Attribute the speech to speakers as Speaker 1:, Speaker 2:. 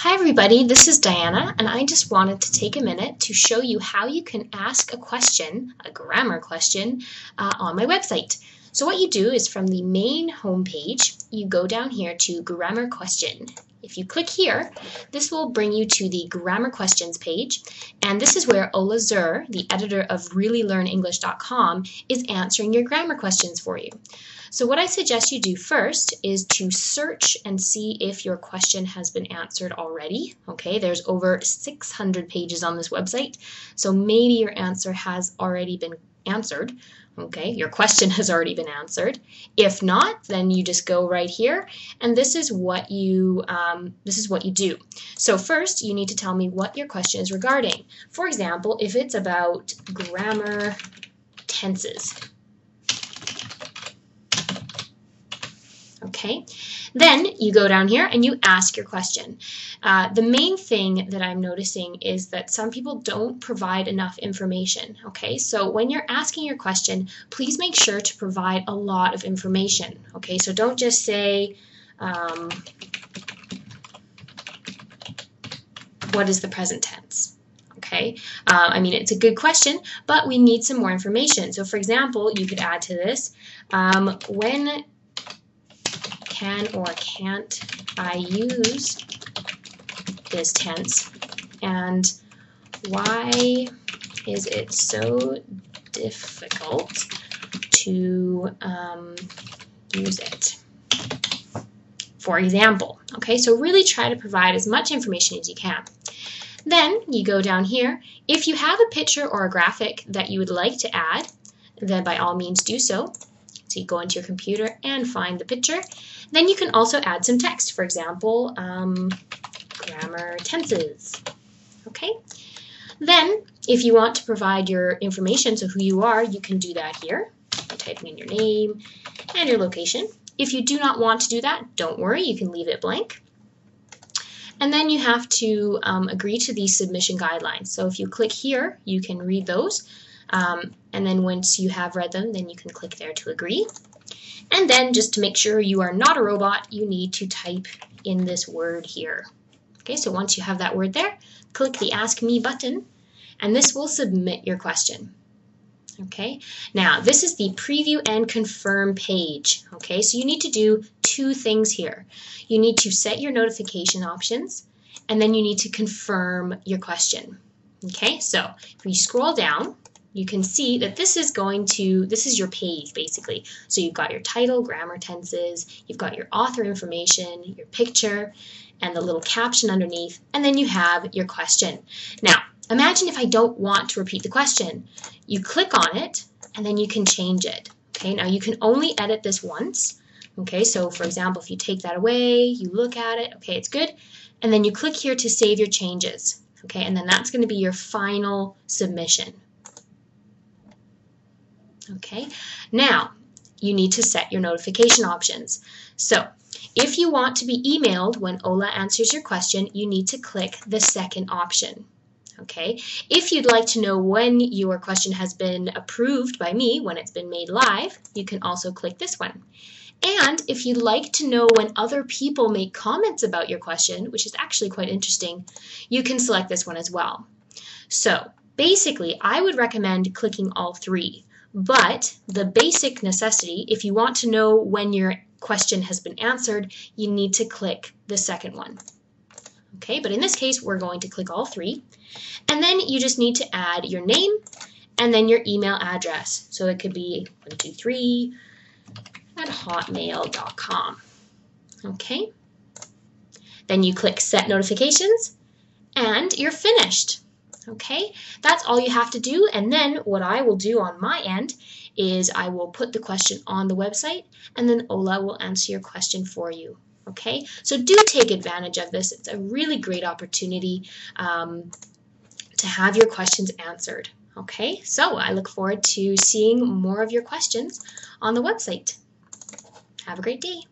Speaker 1: Hi everybody, this is Diana, and I just wanted to take a minute to show you how you can ask a question, a grammar question, on my website. So what you do is from the main homepage, you go down here to Grammar Question. If you click here, this will bring you to the Grammar Questions page, and this is where Ola Zur, the editor of reallylearnenglish.com, is answering your grammar questions for you. So what I suggest you do first is to search and see if your question has been answered already. Okay, there's over 600 pages on this website, so maybe your answer has already been answered. Okay, your question has already been answered. If not, then you just go right here, and this is what you do. So first, you need to tell me what your question is regarding. For example, if it's about grammar tenses. Okay, then you go down here and you ask your question. The main thing that I'm noticing is that some people don't provide enough information. Okay, so when you're asking your question, please make sure to provide a lot of information. Okay, so don't just say, what is the present tense? Okay, I mean, it's a good question, but we need some more information. So for example, you could add to this, when can or can't I use this tense, and why is it so difficult to use it? For example, okay, so really try to provide as much information as you can. Then you go down here. If you have a picture or a graphic that you would like to add, then by all means do so. So you go into your computer and find the picture. Then you can also add some text. For example, grammar tenses. Okay. Then, if you want to provide your information, so who you are, you can do that here by typing in your name and your location. If you do not want to do that, don't worry, you can leave it blank. And then you have to agree to these submission guidelines. So if you click here, you can read those. And then once you have read them, then you can click there to agree. And then just to make sure you are not a robot, you need to type in this word here. Okay, so once you have that word there, click the Ask Me button, and this will submit your question. Okay, now this is the preview and confirm page. Okay, so you need to do two things here. You need to set your notification options, and then you need to confirm your question. Okay, so if we scroll down, you can see that this is your page basically. So you've got your title, grammar tenses, you've got your author information, your picture, and the little caption underneath, and then you have your question. Now, imagine if I don't want to repeat the question. You click on it, and then you can change it. Okay, now you can only edit this once. Okay, so for example, if you take that away, you look at it, okay, it's good, and then you click here to save your changes. Okay, and then that's going to be your final submission. Okay, now you need to set your notification options. So if you want to be emailed when Ola answers your question, you need to click the second option. Okay, if you'd like to know when your question has been approved by me, when it's been made live, you can also click this one. And if you'd like to know when other people make comments about your question, which is actually quite interesting, you can select this one as well. So basically, I would recommend clicking all three. But the basic necessity, if you want to know when your question has been answered, you need to click the second one. Okay, but in this case, we're going to click all three. And then you just need to add your name and then your email address. So it could be 123@hotmail.com. Okay, then you click Set Notifications and you're finished. Okay, that's all you have to do, and then what I will do on my end is I will put the question on the website, and then Ola will answer your question for you. Okay, so do take advantage of this. It's a really great opportunity to have your questions answered. Okay, so I look forward to seeing more of your questions on the website. Have a great day.